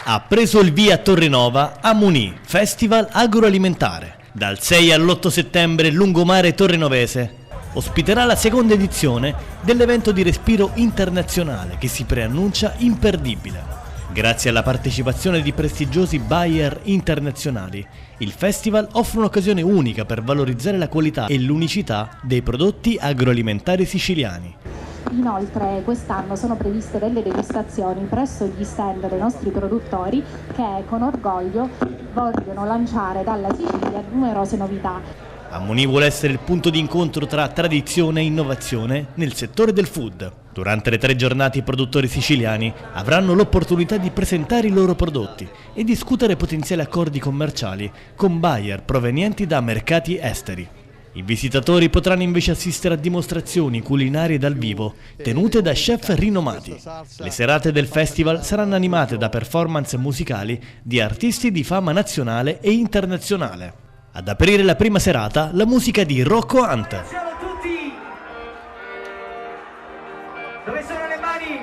Ha preso il via a Torrenova Ammonì, Festival Agroalimentare. Dal 6 all'8 settembre il lungomare torrenovese ospiterà la seconda edizione dell'evento di respiro internazionale che si preannuncia imperdibile. Grazie alla partecipazione di prestigiosi buyer internazionali, il festival offre un'occasione unica per valorizzare la qualità e l'unicità dei prodotti agroalimentari siciliani. Inoltre quest'anno sono previste delle degustazioni presso gli stand dei nostri produttori che con orgoglio vogliono lanciare dalla Sicilia numerose novità. Ammonì vuole essere il punto di incontro tra tradizione e innovazione nel settore del food. Durante le 3 giornate i produttori siciliani avranno l'opportunità di presentare i loro prodotti e discutere potenziali accordi commerciali con buyer provenienti da mercati esteri. I visitatori potranno invece assistere a dimostrazioni culinarie dal vivo tenute da chef rinomati. Le serate del festival saranno animate da performance musicali di artisti di fama nazionale e internazionale. Ad aprire la prima serata la musica di Rocco Hunt. Ciao a tutti! Dove sono le mani?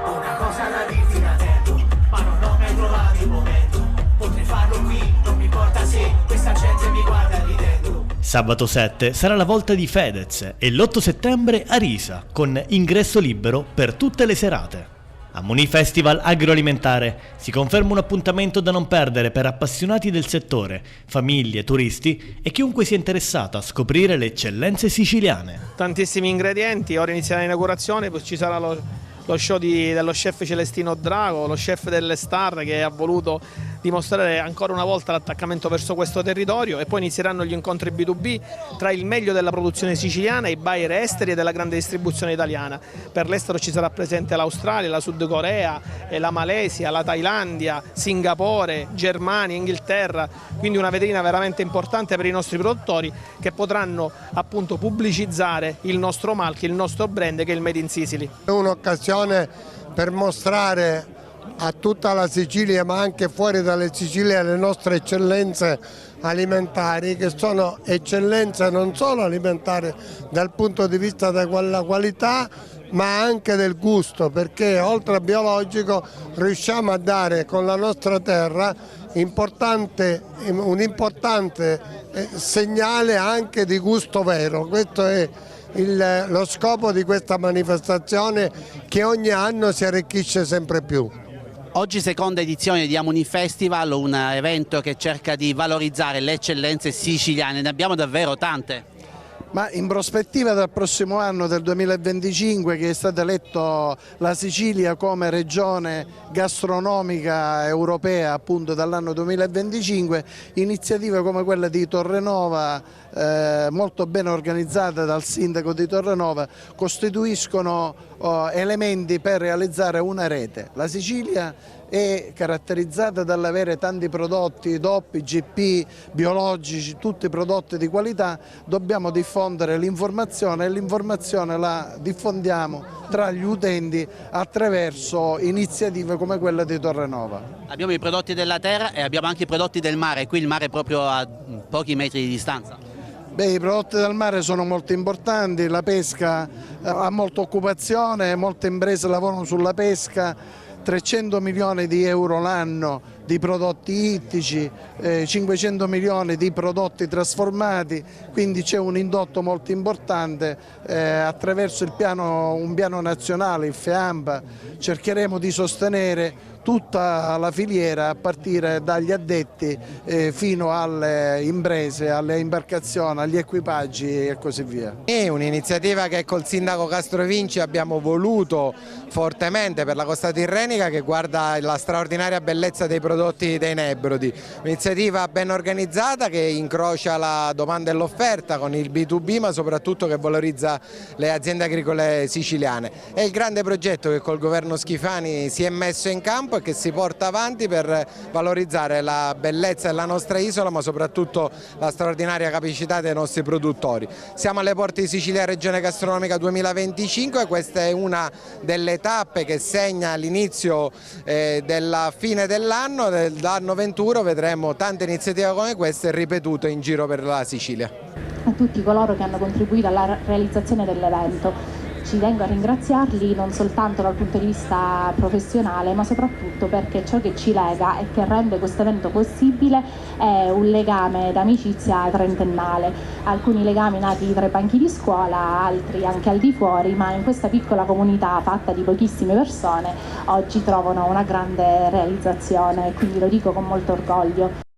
Una cosa da dirti da tempo, ma non ho mai trovato il momento. Potrei farlo qui, non mi importa se questa gente mi guarda ridendo. Sabato 7 sarà la volta di Fedez e l'8 settembre a Risa, con ingresso libero per tutte le serate. Ammonì Festival Agroalimentare si conferma un appuntamento da non perdere per appassionati del settore, famiglie, turisti e chiunque sia interessato a scoprire le eccellenze siciliane. Tantissimi ingredienti, ora inizia l'inaugurazione, poi ci sarà lo show dello chef Celestino Drago, lo chef delle star che ha voluto dimostrare ancora una volta l'attaccamento verso questo territorio, e poi inizieranno gli incontri B2B tra il meglio della produzione siciliana, i buyer esteri e della grande distribuzione italiana. Per l'estero ci sarà presente l'Australia, la Sud Corea, la Malesia, la Thailandia, Singapore, Germania, Inghilterra, quindi una vetrina veramente importante per i nostri produttori che potranno appunto pubblicizzare il nostro marchio, il nostro brand che è il Made in Sicily. È un'occasione per mostrare a tutta la Sicilia, ma anche fuori dalle Sicilie, le nostre eccellenze alimentari, che sono eccellenze non solo alimentari dal punto di vista della qualità, ma anche del gusto, perché oltre al biologico riusciamo a dare con la nostra terra un importante segnale anche di gusto vero. Questo è lo scopo di questa manifestazione, che ogni anno si arricchisce sempre più. Oggi seconda edizione di Ammonì Festival, un evento che cerca di valorizzare le eccellenze siciliane, ne abbiamo davvero tante. Ma in prospettiva del prossimo anno, del 2025, che è stata eletta la Sicilia come regione gastronomica europea appunto dall'anno 2025, iniziative come quella di Torrenova, molto ben organizzata dal sindaco di Torrenova, costituiscono elementi per realizzare una rete. La Sicilia è caratterizzata dall'avere tanti prodotti DOP, IGP, biologici, tutti prodotti di qualità. Dobbiamo diffondere l'informazione, e l'informazione la diffondiamo tra gli utenti attraverso iniziative come quella di Torrenova. Abbiamo i prodotti della terra e abbiamo anche i prodotti del mare, qui il mare è proprio a pochi metri di distanza. Beh, i prodotti del mare sono molto importanti, la pesca ha molta occupazione, molte imprese lavorano sulla pesca, 300 milioni di euro l'anno di prodotti ittici, 500 milioni di prodotti trasformati, quindi c'è un indotto molto importante. Attraverso un piano nazionale, il FEAMPA, cercheremo di sostenere tutta la filiera a partire dagli addetti fino alle imprese, alle imbarcazioni, agli equipaggi e così via. È un'iniziativa che col sindaco Castrovinci abbiamo voluto fortemente per la costa tirrenica, che guarda la straordinaria bellezza dei prodotti dei Nebrodi. Un'iniziativa ben organizzata che incrocia la domanda e l'offerta con il B2B, ma soprattutto che valorizza le aziende agricole siciliane. È il grande progetto che col governo Schifani si è messo in campo e che si porta avanti per valorizzare la bellezza della nostra isola, ma soprattutto la straordinaria capacità dei nostri produttori. Siamo alle porte di Sicilia Regione Gastronomica 2025, questa è una delle tappe che segna l'inizio della fine dell'anno 21, vedremo tante iniziative come queste ripetute in giro per la Sicilia. a tutti coloro che hanno contribuito alla realizzazione dell'evento. Ci tengo a ringraziarli non soltanto dal punto di vista professionale, ma soprattutto perché ciò che ci lega e che rende questo evento possibile è un legame d'amicizia trentennale. Alcuni legami nati tra i banchi di scuola, altri anche al di fuori, ma in questa piccola comunità fatta di pochissime persone oggi trovano una grande realizzazione, quindi lo dico con molto orgoglio.